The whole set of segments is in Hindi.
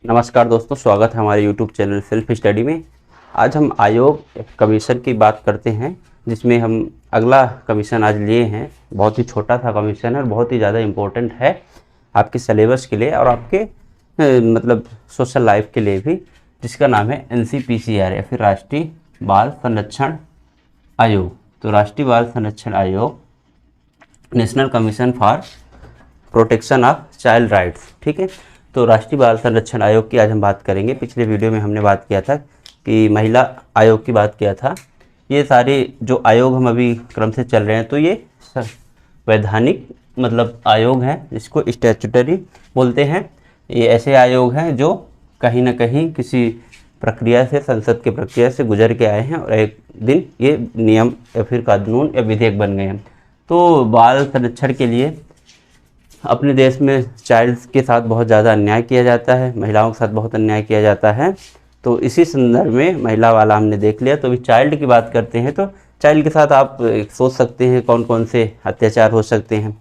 नमस्कार दोस्तों, स्वागत है हमारे YouTube चैनल सेल्फ स्टडी में। आज हम आयोग कमीशन की बात करते हैं, जिसमें हम अगला कमीशन आज लिए हैं। बहुत ही छोटा सा कमीशन है और बहुत ही ज़्यादा इम्पोर्टेंट है आपके सिलेबस के लिए और आपके मतलब सोशल लाइफ के लिए भी, जिसका नाम है NCPCR या फिर राष्ट्रीय बाल संरक्षण आयोग। तो राष्ट्रीय बाल संरक्षण आयोग, national commission for protection of child rights. ठीक है, तो राष्ट्रीय बाल संरक्षण आयोग की आज हम बात करेंगे। पिछले वीडियो में हमने बात किया था कि महिला आयोग की बात किया था। ये सारे जो आयोग हम अभी क्रम से चल रहे हैं, तो ये वैधानिक मतलब आयोग हैं, जिसको स्टैट्यूटरी बोलते हैं। ये ऐसे आयोग हैं जो कहीं ना कहीं किसी प्रक्रिया से, संसद की प्रक्रिया से गुजर के आए हैं और एक दिन ये नियम या फिर कानून या विधेयक बन गए हैं। तो बाल संरक्षण के लिए अपने देश में चाइल्ड्स के साथ बहुत ज़्यादा अन्याय किया जाता है, महिलाओं के साथ बहुत अन्याय किया जाता है। तो इसी संदर्भ में महिला वाला हमने देख लिया। तो अभी चाइल्ड की बात करते हैं। तो चाइल्ड के साथ आप सोच सकते हैं कौन कौन से अत्याचार हो सकते हैं।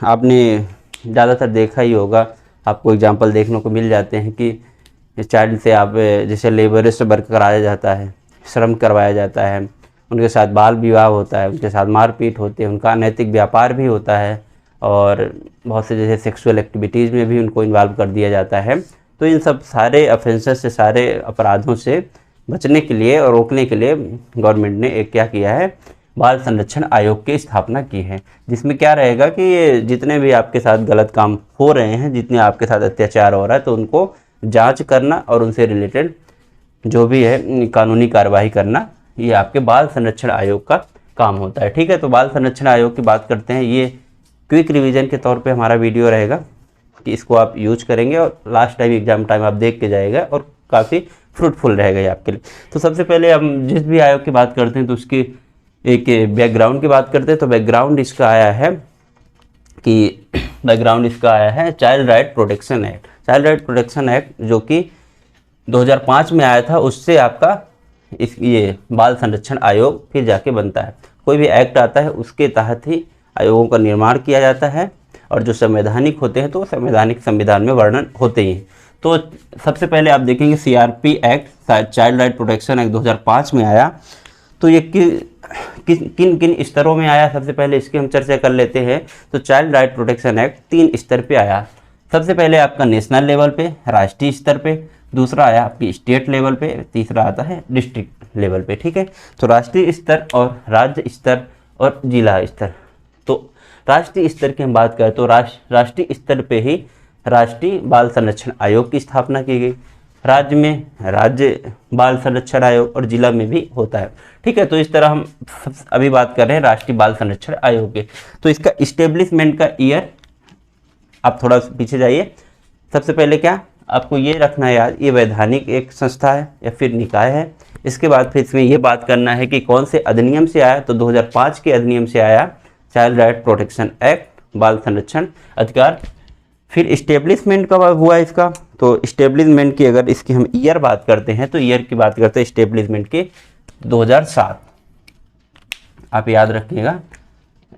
आपने ज़्यादातर देखा ही होगा, आपको एग्जांपल देखने को मिल जाते हैं कि चाइल्ड से आप जैसे लेबरिस्ट वर्क कराया जाता है, श्रम करवाया जाता है, उनके साथ बाल विवाह होता है, उनके साथ मारपीट होती है, उनका अनैतिक व्यापार भी होता है और बहुत से जैसे सेक्सुअल एक्टिविटीज़ में भी उनको इन्वॉल्व कर दिया जाता है। तो इन सब सारे ऑफेंसेस से, सारे अपराधों से बचने के लिए और रोकने के लिए गवर्नमेंट ने एक क्या किया है, बाल संरक्षण आयोग की स्थापना की है। जिसमें क्या रहेगा कि ये जितने भी आपके साथ गलत काम हो रहे हैं, जितने आपके साथ अत्याचार हो रहा है, तो उनको जाँच करना और उनसे रिलेटेड जो भी है कानूनी कार्रवाई करना, ये आपके बाल संरक्षण आयोग का काम होता है। ठीक है, तो बाल संरक्षण आयोग की बात करते हैं। ये क्विक रिवीजन के तौर पे हमारा वीडियो रहेगा कि इसको आप यूज करेंगे और लास्ट टाइम एग्जाम टाइम आप देख के जाएगा और काफ़ी फ्रूटफुल रहेगा ये आपके लिए। तो सबसे पहले हम जिस भी आयोग की बात करते हैं तो उसकी एक बैकग्राउंड की बात करते हैं। तो बैकग्राउंड इसका आया है child right protection act. Child right protection act जो कि 2005 में आया था, उससे आपका ये बाल संरक्षण आयोग फिर जाके बनता है। कोई भी एक्ट आता है उसके तहत ही आयोगों का निर्माण किया जाता है और जो संवैधानिक होते हैं तो संवैधानिक संविधान में वर्णन होते ही हैं। तो सबसे पहले आप देखेंगे CRP act, child right protection act 2005 में आया। तो ये किन किन स्तरों में आया, सबसे पहले इसकी हम चर्चा कर लेते हैं। तो चाइल्ड राइट प्रोटेक्शन एक्ट 3 स्तर पे आया। सबसे पहले आपका नेशनल लेवल पे, राष्ट्रीय स्तर पे, दूसरा आया आपकी स्टेट लेवल पे, तीसरा आता है डिस्ट्रिक्ट लेवल पे। ठीक है, तो राष्ट्रीय स्तर और राज्य स्तर और जिला स्तर। तो राष्ट्रीय स्तर की हम बात करें तो राष्ट्रीय स्तर पे ही राष्ट्रीय बाल संरक्षण आयोग की स्थापना की गई। राज्य में राज्य बाल संरक्षण आयोग और जिला में भी होता है। ठीक है, तो इस तरह हम अभी बात कर रहे हैं राष्ट्रीय बाल संरक्षण आयोग के। तो इसका इस्टेब्लिशमेंट का ईयर, आप थोड़ा पीछे जाइए। सबसे पहले क्या आपको ये रखना है याद, ये वैधानिक एक संस्था है या फिर निकाय है। इसके बाद फिर इसमें ये बात करना है कि कौन से अधिनियम से आया। तो 2005 के अधिनियम से आया चाइल्ड राइट प्रोटेक्शन एक्ट, बाल संरक्षण अधिकार। फिर इस्टेब्लिशमेंट कब हुआ इसका, तो इस्टेब्लिशमेंट की अगर इसकी हम ईयर बात करते हैं तो ईयर की बात करते हैं इस्टेब्लिशमेंट की 2007। आप याद रखिएगा,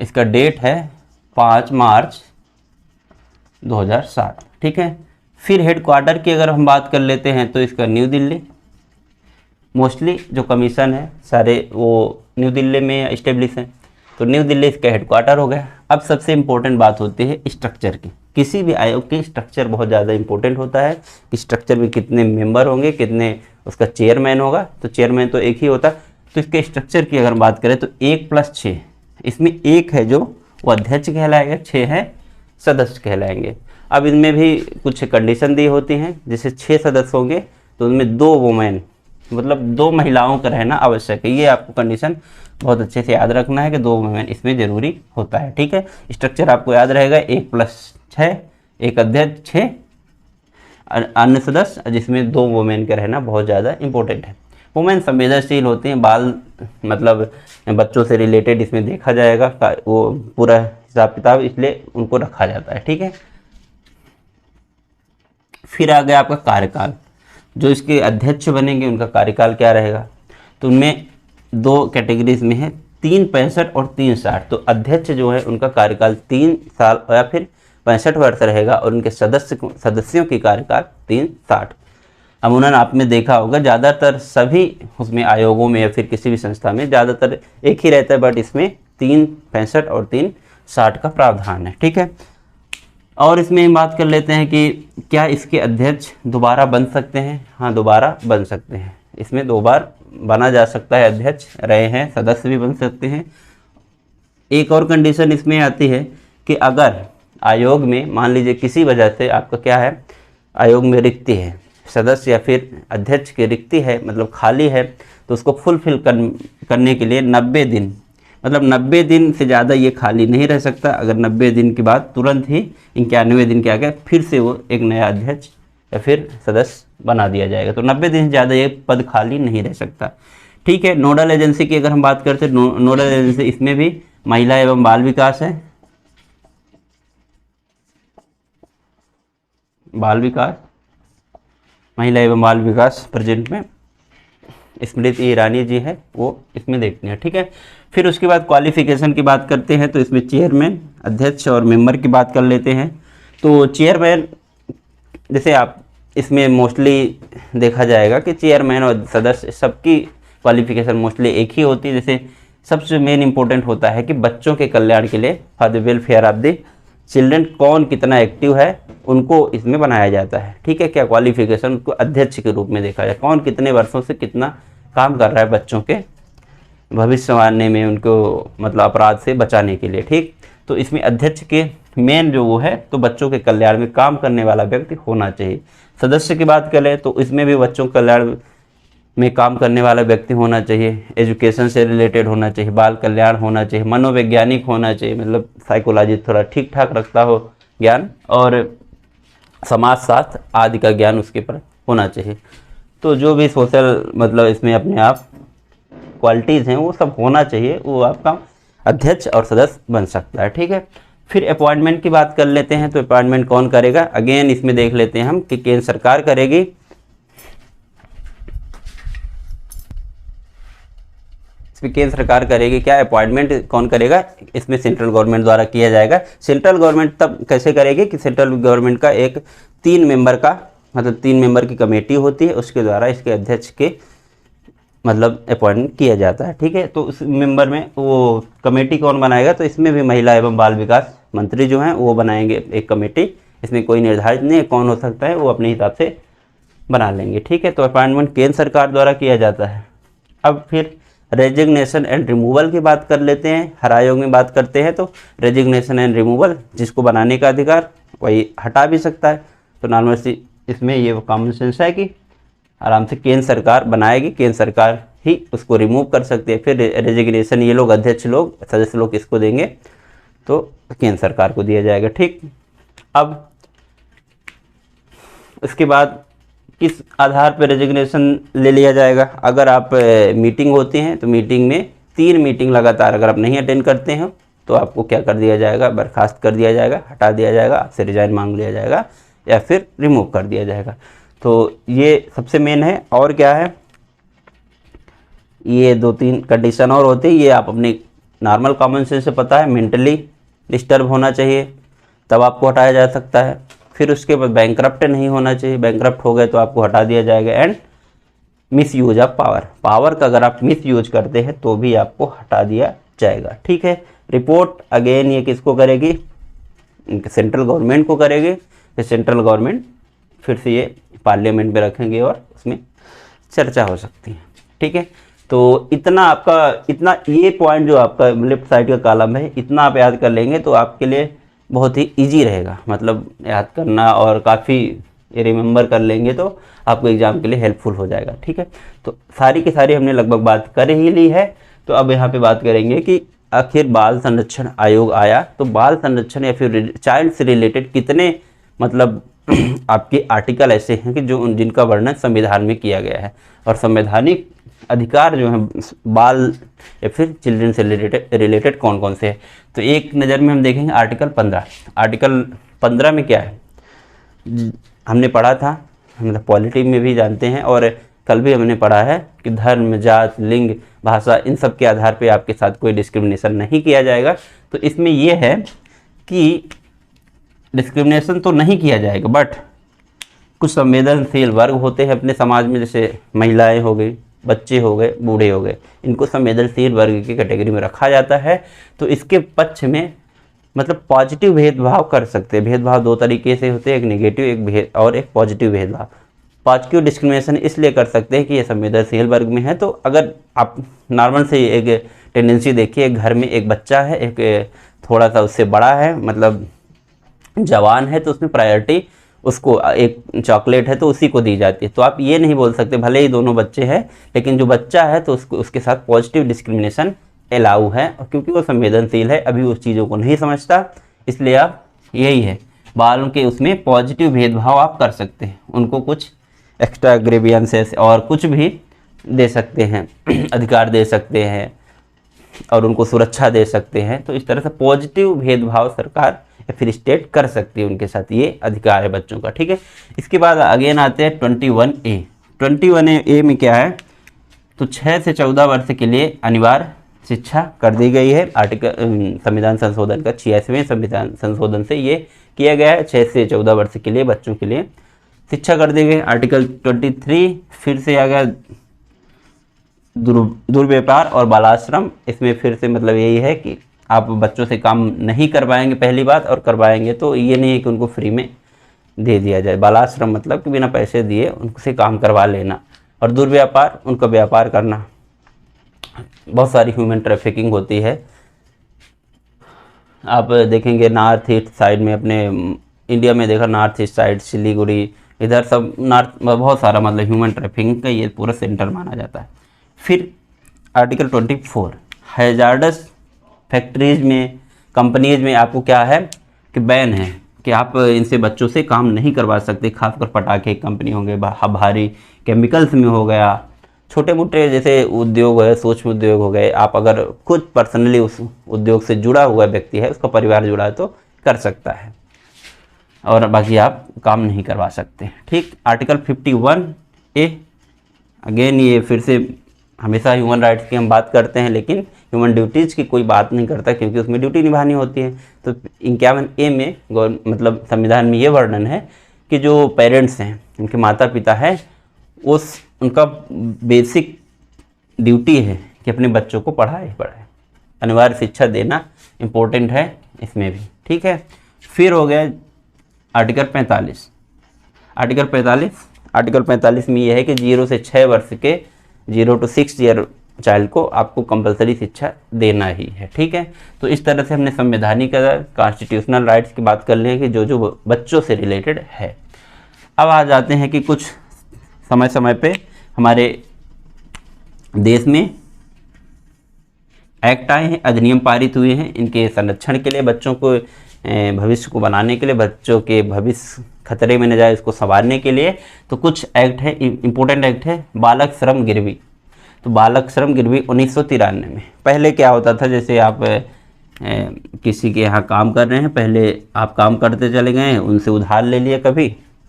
इसका डेट है 5 मार्च 2007। ठीक है, फिर हेडक्वार्टर की अगर हम बात कर लेते हैं तो इसका न्यू दिल्ली। मोस्टली जो कमीशन है सारे वो न्यू दिल्ली में इस्टेब्लिश हैं, तो न्यू दिल्ली इसका हेडक्वार्टर हो गया। अब सबसे इम्पोर्टेंट बात होती है स्ट्रक्चर की। किसी भी आयोग की स्ट्रक्चर बहुत ज़्यादा इंपॉर्टेंट होता है कि स्ट्रक्चर में कितने मेंबर होंगे, कितने उसका चेयरमैन होगा। तो चेयरमैन तो एक ही होता। तो इसके स्ट्रक्चर की अगर बात करें तो 1+6, इसमें 1 है जो वो अध्यक्ष कहलाएगा, 6 है सदस्य कहलाएंगे। अब इनमें भी कुछ कंडीशन दी होती हैं, जैसे 6 सदस्य होंगे तो उनमें 2 वुमेन मतलब 2 महिलाओं का रहना आवश्यक है। ये आपको कंडीशन बहुत अच्छे से याद रखना है कि 2 वुमेन इसमें जरूरी होता है। ठीक है, स्ट्रक्चर आपको याद रहेगा 1+6, एक अध्यक्ष, 6 अन्य सदस्य, जिसमें 2 वुमेन का रहना बहुत ज़्यादा इंपॉर्टेंट है। वुमेन संवेदनशील होते हैं, बाल मतलब बच्चों से रिलेटेड इसमें देखा जाएगा, वो पूरा हिसाब किताब, इसलिए उनको रखा जाता है। ठीक है, फिर आ गया आपका कार्यकाल। जो इसके अध्यक्ष बनेंगे उनका कार्यकाल क्या रहेगा, तो उनमें 2 कैटेगरीज में है, 3 65 और 3 60। तो अध्यक्ष जो है उनका कार्यकाल 3 साल या फिर 65 वर्ष रहेगा और उनके सदस्यों की कार्यकाल 360। अमूमन आपने देखा होगा ज़्यादातर सभी उसमें आयोगों में या फिर किसी भी संस्था में ज़्यादातर एक ही रहता है, बट इसमें 365 और 360 का प्रावधान है। ठीक है, और इसमें हम बात कर लेते हैं कि क्या इसके अध्यक्ष दोबारा बन सकते हैं। हाँ, दोबारा बन सकते हैं, इसमें 2 बार बना जा सकता है, अध्यक्ष रहे हैं, सदस्य भी बन सकते हैं। एक और कंडीशन इसमें आती है कि अगर आयोग में मान लीजिए किसी वजह से आपका क्या है, आयोग में रिक्ति है, सदस्य या फिर अध्यक्ष की रिक्ति है, मतलब खाली है, तो उसको फुलफिल करने के लिए 90 दिन, मतलब 90 दिन से ज़्यादा ये खाली नहीं रह सकता। अगर 90 दिन के बाद तुरंत ही 91वें दिन के आगे फिर से वो एक नया अध्यक्ष या फिर सदस्य बना दिया जाएगा। तो 90 दिन से ज़्यादा ये पद खाली नहीं रह सकता। ठीक है, नोडल एजेंसी की अगर हम बात करते हैं, नोडल एजेंसी इसमें भी महिला एवं बाल विकास है, बाल विकास, महिला एवं बाल विकास प्रेजेंट में स्मृति ईरानी जी है, वो इसमें देखते हैं। ठीक है, फिर उसके बाद क्वालिफिकेशन की बात करते हैं, तो इसमें चेयरमैन, अध्यक्ष और मेंबर की बात कर लेते हैं। तो चेयरमैन, जैसे आप इसमें मोस्टली देखा जाएगा कि चेयरमैन और सदस्य सबकी क्वालिफिकेशन मोस्टली एक ही होती है। जैसे सबसे मेन इंपॉर्टेंट होता है कि बच्चों के कल्याण के लिए, for the welfare of the children, कौन कितना एक्टिव है उनको इसमें बनाया जाता है। ठीक है, क्या क्वालिफिकेशन को अध्यक्ष के रूप में देखा जाए, कौन कितने वर्षों से कितना काम कर रहा है बच्चों के भविष्य संवारने में, उनको मतलब अपराध से बचाने के लिए। ठीक, तो इसमें अध्यक्ष के मेन जो वो है, तो बच्चों के कल्याण में काम करने वाला व्यक्ति होना चाहिए। सदस्य की बात करें तो इसमें भी बच्चों के कल्याण में काम करने वाला व्यक्ति होना चाहिए, एजुकेशन से रिलेटेड होना चाहिए, बाल कल्याण होना चाहिए, मनोवैज्ञानिक होना चाहिए, मतलब साइकोलॉजी थोड़ा ठीक ठाक रखता हो ज्ञान, और समाजशास्त्र आदि का ज्ञान उसके पर होना चाहिए। तो जो भी सोशल मतलब इसमें अपने आप क्वालिटीज़ हैं वो सब होना चाहिए, वो आपका अध्यक्ष और सदस्य बन सकता है। ठीक है, फिर अपॉइंटमेंट की बात कर लेते हैं। तो अपॉइंटमेंट कौन करेगा, अगेन इसमें देख लेते हैं हम कि केंद्र सरकार करेगी, इसमें केंद्र सरकार करेगी। क्या अपॉइंटमेंट कौन करेगा, इसमें सेंट्रल गवर्नमेंट द्वारा किया जाएगा। सेंट्रल गवर्नमेंट तब कैसे करेगी कि सेंट्रल गवर्नमेंट का एक 3 मेंबर का मतलब 3 मेंबर की कमेटी होती है, उसके द्वारा इसके अध्यक्ष के मतलब अपॉइंट किया जाता है। ठीक है, तो उस मेंबर में वो कमेटी कौन बनाएगा, तो इसमें भी महिला एवं बाल विकास मंत्री जो हैं वो बनाएंगे एक कमेटी। इसमें कोई निर्धारित नहीं है कौन हो सकता है, वो अपने हिसाब से बना लेंगे। ठीक है, तो अपॉइंटमेंट केंद्र सरकार द्वारा किया जाता है। अब फिर रेजिग्नेशन एंड रिमूवल की बात कर लेते हैं। हर आयोग में बात करते हैं तो रेजिग्नेशन एंड रिमूवल, जिसको बनाने का अधिकार वही हटा भी सकता है। तो नॉर्मल सी इसमें ये कॉमन सेंस है कि आराम से केंद्र सरकार बनाएगी, केंद्र सरकार ही उसको रिमूव कर सकती है। फिर रेजिग्नेशन ये लोग अध्यक्ष लोग, सदस्य लोग किसको देंगे, तो केंद्र सरकार को दिया जाएगा। ठीक, अब उसके बाद किस आधार पर रेजिग्नेशन ले लिया जाएगा। अगर आप मीटिंग होती हैं तो मीटिंग में 3 मीटिंग लगातार अगर आप नहीं अटेंड करते हैं तो आपको क्या कर दिया जाएगा, बर्खास्त कर दिया जाएगा, हटा दिया जाएगा, आपसे रिजाइन मांग लिया जाएगा या फिर रिमूव कर दिया जाएगा। तो ये सबसे मेन है। और क्या है, ये 2-3 कंडीशन और होती है, ये आप अपने नॉर्मल कॉमन सेंस से पता है। मेंटली डिस्टर्ब होना चाहिए तब आपको हटाया जा सकता है। फिर उसके बाद बैंकरप्ट नहीं होना चाहिए, बैंकरप्ट हो गए तो आपको हटा दिया जाएगा। And miss use of power, power का अगर आप मिस यूज करते हैं तो भी आपको हटा दिया जाएगा। ठीक है, रिपोर्ट अगेन ये किसको करेगी, सेंट्रल गवर्नमेंट को करेगी। फिर सेंट्रल गवर्नमेंट फिर से ये पार्लियामेंट में रखेंगे और उसमें चर्चा हो सकती है। ठीक है, तो इतना आपका, इतना ये पॉइंट जो आपका लेफ्ट साइड का कॉलम है, इतना आप याद कर लेंगे तो आपके लिए बहुत ही इजी रहेगा, मतलब याद करना, और काफ़ी रिमेंबर कर लेंगे तो आपको एग्ज़ाम के लिए हेल्पफुल हो जाएगा। ठीक है, तो सारी की सारी हमने लगभग बात कर ही ली है। तो अब यहाँ पे बात करेंगे कि आखिर बाल संरक्षण आयोग आया तो बाल संरक्षण या फिर चाइल्ड से रिलेटेड कितने मतलब आपके आर्टिकल ऐसे हैं कि जो जिनका वर्णन संविधान में किया गया है, और संवैधानिक अधिकार जो है बाल या फिर चिल्ड्रन से रिलेटेड कौन कौन से हैं। तो एक नज़र में हम देखेंगे आर्टिकल 15। आर्टिकल 15 में क्या है, हमने पढ़ा था, मतलब पॉलिटी में भी जानते हैं और कल भी हमने पढ़ा है कि धर्म, जात, लिंग, भाषा, इन सब के आधार पे आपके साथ कोई डिस्क्रिमिनेशन नहीं किया जाएगा। तो इसमें यह है कि डिस्क्रिमिनेशन तो नहीं किया जाएगा, बट कुछ संवेदनशील वर्ग होते हैं अपने समाज में, जैसे महिलाएं हो गई, बच्चे हो गए, बूढ़े हो गए, इनको संवेदनशील वर्ग की कैटेगरी में रखा जाता है। तो इसके पक्ष में मतलब पॉजिटिव भेदभाव कर सकते हैं। भेदभाव दो तरीके से होते हैं, एक नेगेटिव और एक पॉजिटिव भेदभाव। पॉजिटिव डिस्क्रिमिनेशन इसलिए कर सकते हैं कि ये संवेदनशील वर्ग में है। तो अगर आप नॉर्मल से एक टेंडेंसी देखिए, घर में एक बच्चा है, एक थोड़ा सा उससे बड़ा है, मतलब जवान है, तो उसमें प्रायोरिटी उसको, एक चॉकलेट है तो उसी को दी जाती है। तो आप ये नहीं बोल सकते, भले ही दोनों बच्चे हैं, लेकिन जो बच्चा है तो उसको उसके साथ पॉजिटिव डिस्क्रिमिनेशन अलाउ है, और क्योंकि वो संवेदनशील है, अभी उस चीज़ों को नहीं समझता, इसलिए आप यही है बालों के उसमें पॉजिटिव भेदभाव आप कर सकते हैं। उनको कुछ एक्स्ट्रा ग्रेवियंसेस और कुछ भी दे सकते हैं, अधिकार दे सकते हैं और उनको सुरक्षा दे सकते हैं। तो इस तरह से पॉजिटिव भेदभाव सरकार या फिर स्टेट कर सकती है उनके साथ, ये अधिकार है बच्चों का। ठीक है, इसके बाद अगेन आते हैं 21A। 21A में क्या है, तो 6 से 14 वर्ष के लिए अनिवार्य शिक्षा कर दी गई है। आर्टिकल संविधान संशोधन का 86वें संविधान संशोधन से ये किया गया है। 6 से 14 वर्ष के लिए बच्चों के लिए शिक्षा कर दी गई। आर्टिकल 23 फिर से आ गया दुर्व्यापार और बालाश्रम। इसमें फिर से मतलब यही है कि आप बच्चों से काम नहीं करवाएंगे पहली बात, और करवाएंगे तो ये नहीं है कि उनको फ्री में दे दिया जाए। बालाश्रम मतलब कि बिना पैसे दिए उनसे काम करवा लेना, और दुर्व्यापार उनका व्यापार करना। बहुत सारी ह्यूमन ट्रैफिकिंग होती है। आप देखेंगे नॉर्थ ईस्ट साइड में, अपने इंडिया में देखा नॉर्थ ईस्ट साइड, सिलीगुड़ी, इधर सब नॉर्थ बहुत सारा मतलब ह्यूमन ट्रैफिकिंग का ये पूरा सेंटर माना जाता है। फिर आर्टिकल 24 हैजार्डस फैक्ट्रीज में, कंपनीज में आपको क्या है कि बैन है कि आप इनसे बच्चों से काम नहीं करवा सकते। खासकर पटाखे कंपनी होंगे, भारी केमिकल्स में हो गया, छोटे मोटे जैसे उद्योग है, सूक्ष्म उद्योग हो गए। आप अगर खुद पर्सनली उस उद्योग से जुड़ा हुआ व्यक्ति है, उसका परिवार जुड़ा है, तो कर सकता है, और बाकी आप काम नहीं करवा सकते। ठीक, आर्टिकल 51A अगेन ये फिर से हमेशा ह्यूमन राइट्स की हम बात करते हैं, लेकिन ह्यूमन ड्यूटीज़ की कोई बात नहीं करता, क्योंकि उसमें ड्यूटी निभानी होती है। तो 51A में मतलब संविधान में ये वर्णन है कि जो पेरेंट्स हैं, उनके माता पिता हैं, उनका बेसिक ड्यूटी है कि अपने बच्चों को पढ़ाए। अनिवार्य शिक्षा देना इम्पोर्टेंट है इसमें भी। ठीक है, फिर हो गया आर्टिकल 45। आर्टिकल 45 में यह है कि 0 से 6 वर्ष के 0 to 6 ईयर चाइल्ड को आपको कंपलसरी शिक्षा देना ही है। ठीक है, तो इस तरह से हमने संवैधानिक कॉन्स्टिट्यूशनल राइट्स की बात कर ली है कि जो जो बच्चों से रिलेटेड है। अब आ जाते हैं कि कुछ समय समय पे हमारे देश में एक्ट आए हैं, अधिनियम पारित हुए हैं, इनके संरक्षण के लिए, बच्चों को भविष्य को बनाने के लिए, बच्चों के भविष्य खतरे में न जाए इसको संवारने के लिए। तो कुछ एक्ट है, इम्पोर्टेंट एक्ट है बालक श्रम गिरवी। तो बालक श्रम गिरवी 1993 में। पहले क्या होता था, जैसे आप किसी के यहाँ काम कर रहे हैं, पहले आप काम करते चले गए, उनसे उधार ले लिया कभी,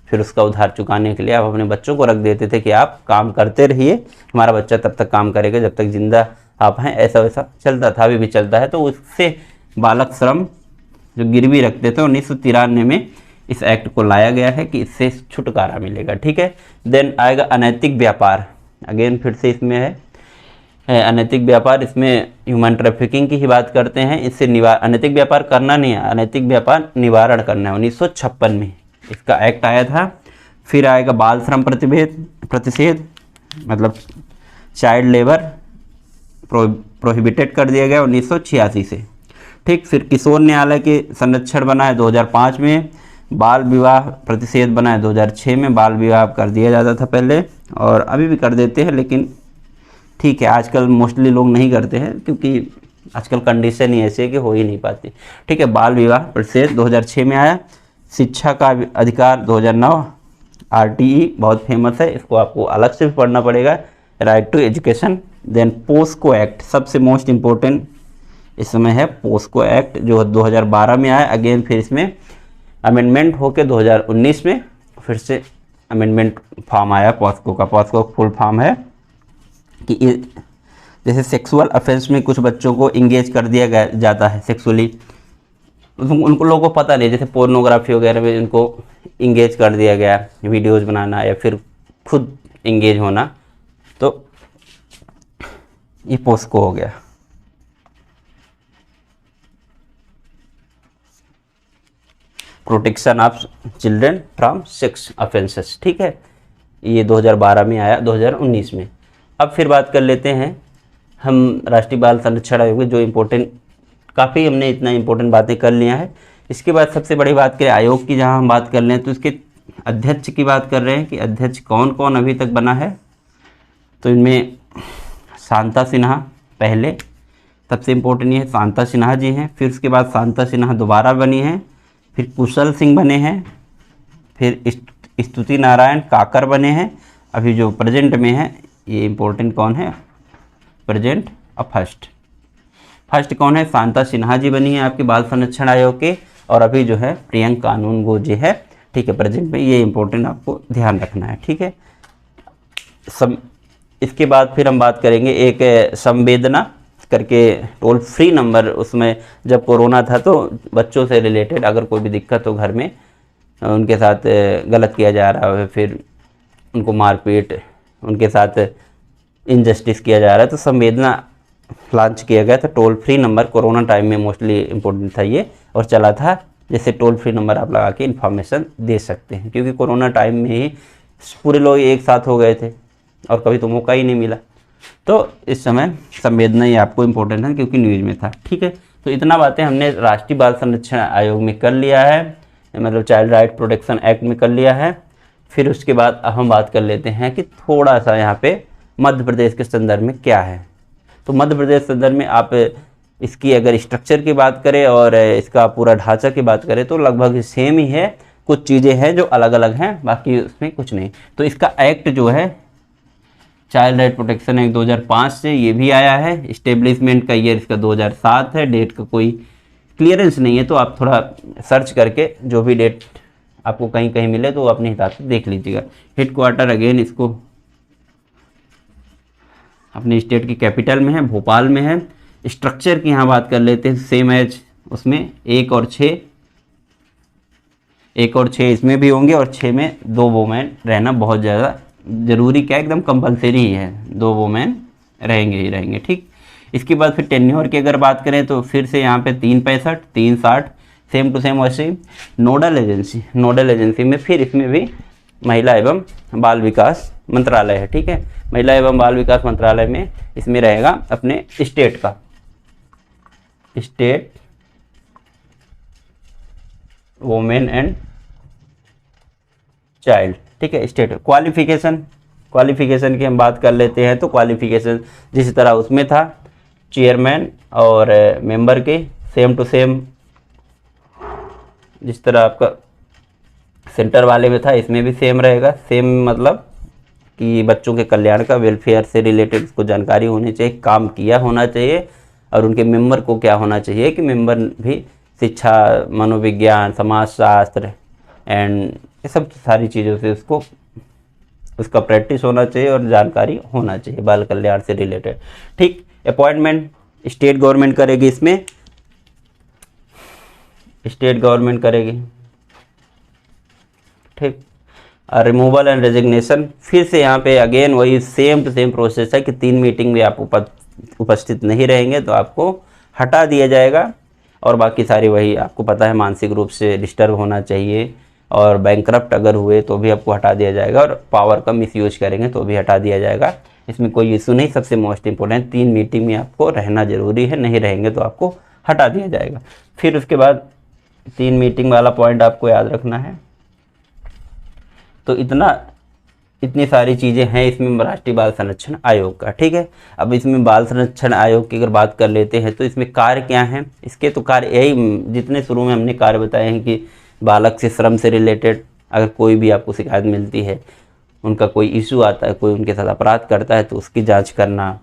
फिर उसका उधार चुकाने के लिए आप अपने बच्चों को रख देते थे कि आप काम करते रहिए, हमारा बच्चा तब तक काम करेगा जब तक जिंदा आप हैं। ऐसा वैसा चलता था, अभी भी चलता है। तो उससे बालक श्रम जो गिरवी रखते थे, 1993 में इस एक्ट को लाया गया है कि इससे छुटकारा मिलेगा। ठीक है, देन आएगा अनैतिक व्यापार। अगेन फिर से इसमें है अनैतिक व्यापार, इसमें ह्यूमन ट्रैफिकिंग की ही बात करते हैं। इससे अनैतिक व्यापार करना नहीं है, अनैतिक व्यापार निवारण करना है। 1956 में इसका एक्ट आया था। फिर आएगा बाल श्रम प्रतिषेध, मतलब चाइल्ड लेबर प्रोहिबिटेड कर दिया गया 1986 से। ठीक, फिर किशोर न्यायालय के संरक्षण बना है 2005 में। बाल विवाह प्रतिषेध बना है 2006 में। बाल विवाह कर दिया जाता था पहले, और अभी भी कर देते हैं, लेकिन ठीक है, आजकल मोस्टली लोग नहीं करते हैं क्योंकि आजकल कंडीशन ही ऐसी है कि हो ही नहीं पाती। ठीक है, बाल विवाह प्रतिषेध 2006 में आया। शिक्षा का अधिकार 2009, RTE बहुत फेमस है, इसको आपको अलग से भी पढ़ना पड़ेगा, right to education. Then POCSO act, सबसे मोस्ट इम्पोर्टेंट इस समय है पोस्को एक्ट, जो 2012 में आया। अगेन फिर इसमें अमेंडमेंट होके 2019 में फिर से अमेंडमेंट फॉर्म आया पोस्को का। पोस्को फुल फॉर्म है कि जैसे सेक्सुअल अफेंस में कुछ बच्चों को इंगेज कर दिया जाता है सेक्सुअली, उनको लोगों को पता नहीं, जैसे पोर्नोग्राफी वगैरह में उनको इंगेज कर दिया गया, वीडियोज़ बनाना या फिर खुद इंगेज होना, तो ये पोस्को हो गया। Protection of children from sex offences, ठीक है, ये 2012 में आया, 2019 में। अब फिर बात कर लेते हैं हम राष्ट्रीय बाल संरक्षण आयोग में, जो इम्पोर्टेंट, काफ़ी हमने इतना इम्पोर्टेंट बातें कर लिया है। इसके बाद सबसे बड़ी बात करें आयोग की, जहाँ हम बात कर लें तो इसके अध्यक्ष की बात कर रहे हैं कि अध्यक्ष कौन कौन अभी तक बना है। तो इनमें शांता सिन्हा पहले, सबसे इम्पोर्टेंट ये शांता सिन्हा जी हैं। फिर उसके बाद शांता सिन्हा दोबारा बनी हैं, फिर कुशल सिंह बने हैं, फिर स्तुति नारायण काकर बने हैं। अभी जो प्रेजेंट में है ये इम्पोर्टेंट कौन है, प्रेजेंट और फर्स्ट कौन है, शांता सिन्हा जी बनी है आपके बाल संरक्षण आयोग के। और अभी जो है प्रियंका कानूनगो जी है, ठीक है, प्रेजेंट में। ये इम्पोर्टेंट आपको ध्यान रखना है, ठीक है। इसके बाद फिर हम बात करेंगे एक संवेदना करके टोल फ्री नंबर, उसमें जब कोरोना था तो बच्चों से रिलेटेड अगर कोई भी दिक्कत हो घर में, उनके साथ गलत किया जा रहा है, फिर उनको मारपीट, उनके साथ इनजस्टिस किया जा रहा है, तो संवेदना लॉन्च किया गया था। Toll free number corona time में मोस्टली इम्पोर्टेंट था ये, और चला था, जैसे टोल फ्री नंबर आप लगा के इन्फॉर्मेशन दे सकते हैं, क्योंकि कोरोना टाइम में ही पूरे लोग एक साथ हो गए थे और कभी तो मौका ही नहीं मिला। तो इस समय संवेदना ये आपको इम्पोर्टेंट है क्योंकि न्यूज़ में था, ठीक है। तो इतना बातें हमने राष्ट्रीय बाल संरक्षण आयोग में कर लिया है, मतलब चाइल्ड राइट प्रोटेक्शन एक्ट में कर लिया है। फिर उसके बाद अब हम बात कर लेते हैं कि थोड़ा सा यहाँ पे मध्य प्रदेश के संदर्भ में क्या है। तो मध्य प्रदेश संदर्भ में आप इसकी अगर स्ट्रक्चर की बात करें और इसका पूरा ढांचा की बात करें तो लगभग सेम ही है, कुछ चीज़ें हैं जो अलग अलग हैं, बाकी उसमें कुछ नहीं। तो इसका एक्ट जो है चाइल्ड राइट प्रोटेक्शन एक्ट 2005 से ये भी आया है। इस्टेब्लिशमेंट का ईयर इसका 2007 है, डेट का कोई क्लियरेंस नहीं है, तो आप थोड़ा सर्च करके जो भी डेट आपको कहीं कहीं मिले तो अपने हिसाब से देख लीजिएगा। हेडक्वार्टर अगेन इसको अपने स्टेट की कैपिटल में है, भोपाल में है। स्ट्रक्चर की यहाँ बात कर लेते हैं, सेम एज उसमें 1 और 6 इसमें भी होंगे, और 6 में 2 वोमेन रहना बहुत ज़्यादा ज़रूरी, क्या एकदम कंपलसरी ही है, 2 वोमेन रहेंगे ही रहेंगे, ठीक। इसके बाद फिर टेन्योर की अगर बात करें तो फिर से यहाँ पे 365, 360 सेम टू सेम वैसे ही। नोडल एजेंसी में फिर इसमें भी महिला एवं बाल विकास मंत्रालय है, ठीक है। महिला एवं बाल विकास मंत्रालय में इसमें रहेगा अपने स्टेट का, स्टेट वोमेन एंड चाइल्ड, ठीक है, स्टेट। क्वालिफिकेशन की हम बात कर लेते हैं तो क्वालिफिकेशन जिस तरह उसमें था चेयरमैन और मेंबर के सेम टू सेम, जिस तरह आपका सेंटर वाले में था इसमें भी सेम रहेगा। सेम मतलब कि बच्चों के कल्याण का, वेलफेयर से रिलेटेड उसको जानकारी होनी चाहिए, काम किया होना चाहिए, और उनके मेंबर को क्या होना चाहिए कि मेंबर भी शिक्षा, मनोविज्ञान, समाजशास्त्र एंड ये सब सारी चीज़ों से उसका प्रैक्टिस होना चाहिए और जानकारी होना चाहिए बाल कल्याण से रिलेटेड, ठीक। अपॉइंटमेंट स्टेट गवर्नमेंट करेगी, इसमें स्टेट गवर्नमेंट करेगी, ठीक। रिमूवल एंड रेजिग्नेशन फिर से यहाँ पे अगेन वही सेम टू सेम प्रोसेस है कि 3 मीटिंग में आप उपस्थित नहीं रहेंगे तो आपको हटा दिया जाएगा, और बाकी सारी वही आपको पता है, मानसिक रूप से डिस्टर्ब होना चाहिए, और बैंकरप्ट अगर हुए तो भी आपको हटा दिया जाएगा, और पावर का मिसयूज करेंगे तो भी हटा दिया जाएगा। इसमें कोई इशू नहीं। सबसे मोस्ट इंपॉर्टेंट 3 मीटिंग में आपको रहना जरूरी है, नहीं रहेंगे तो आपको हटा दिया जाएगा। फिर उसके बाद 3 मीटिंग वाला पॉइंट आपको याद रखना है। तो इतनी सारी चीज़ें हैं इसमें राष्ट्रीय बाल संरक्षण आयोग का, ठीक है। अब इसमें बाल संरक्षण आयोग की अगर बात कर लेते हैं तो इसमें कार्य क्या हैं, इसके तो कार्य यही जितने शुरू में हमने कार्य बताए हैं कि बालक से श्रम से रिलेटेड अगर कोई भी आपको शिकायत मिलती है, उनका कोई इशू आता है, कोई उनके साथ अपराध करता है तो उसकी जांच करना,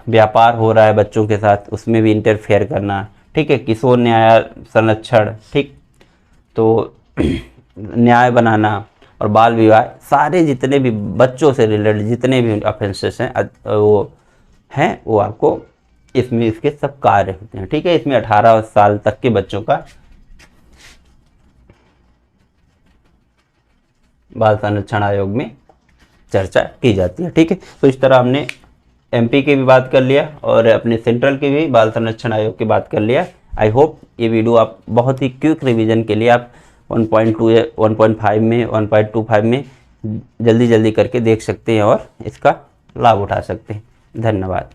व्यापार हो रहा है बच्चों के साथ उसमें भी इंटरफेयर करना, ठीक है। किशोर न्याय संरक्षण, ठीक, तो न्याय बनाना, और बाल विवाह, सारे जितने भी बच्चों से रिलेटेड जितने भी ऑफेंसेस हैं वो आपको इसमें इसके सब कार्य होते हैं, ठीक है। इसमें 18 साल तक के बच्चों का बाल संरक्षण आयोग में चर्चा की जाती है। ठीक है, तो इस तरह हमने एमपी की भी बात कर लिया और अपने सेंट्रल के भी बाल संरक्षण आयोग की बात कर लिया। आई होप ये वीडियो आप बहुत ही क्विक रिवीजन के लिए आप 1.2 या 1.5 में 1.25 में जल्दी करके देख सकते हैं और इसका लाभ उठा सकते हैं। धन्यवाद।